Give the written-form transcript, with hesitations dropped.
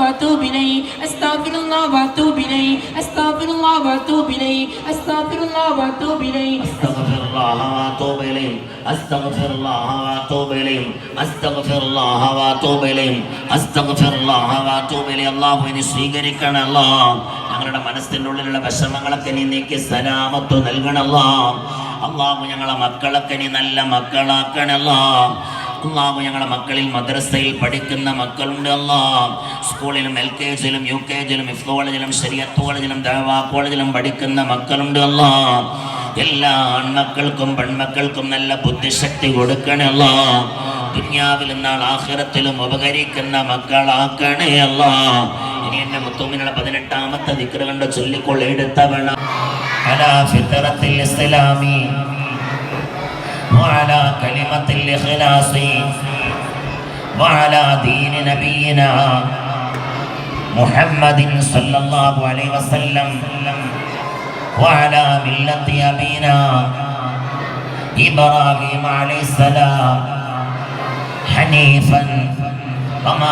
وأتوب إليه أستغفر الله وأتوب إليه أستغفر الله وأتوب إليه أستغفر الله وأتوب إليه أستغفر الله وأتوب إليه أستغفر الله وأتوب إليه أستغفر الله وأتوب إليه أستغفر الله وأتوب إليه അല്ലാഹു ഇനി സ്വീകരിക്കണം അല്ലാഹ് ഞങ്ങളുടെ മനസ്സിൻ്റെ ഉള്ളിലുള്ള വിഷമങ്ങളൊക്കെ നീ നീക്കി സലാമത്ത് നൽകണം അല്ലാഹ് അല്ലാഹു ഞങ്ങളെ മക്കളൊക്കെ നീ നല്ല മക്കളാക്കണം അല്ലാഹ് അല്ലാഹു ഞങ്ങളുടെ മക്കളിൽ മദ്രസയിൽ പഠിക്കുന്ന മക്കളുണ്ട് അല്ലാഹ് സ്കൂളിലും LKGയിലും UKGയിലും ഹിഫ്ള് കോളേജിലും ശരീഅത്ത് കോളേജിലും ദഅവാ കോളേജിലും പഠിക്കുന്ന മക്കളുണ്ട് അല്ലാഹ് എല്ലാ ആൺമക്കൾക്കും പെൺമക്കൾക്കും നല്ല ബുദ്ധിശക്തി കൊടുക്കണേ അല്ലാഹ് ദുനിയാവിലും നാളെ ആഖിറത്തിലും ഉപകരിക്കുന്ന മക്കളാക്കണേ അല്ലാഹ് ഇനി എന്നെ മുത്തുമിനുള്ള 18ാമത്തെ ദിക്ർ കണ്ട് ചൊല്ലിക്കൊള്ള എടുത്തവണ അലാ ഫിത്രത്തിൽ ഇസ്ലാമി വഅലാ കലിമത്തിൽ ഇഖ്ലാസി വഅലാ ദീൻ നബിയിനാ മുഹമ്മദിൻ സല്ലല്ലാഹു അലൈഹി വസല്ലം وعلى ملة أبينا إبراهيم عليه السلام حنيفا وما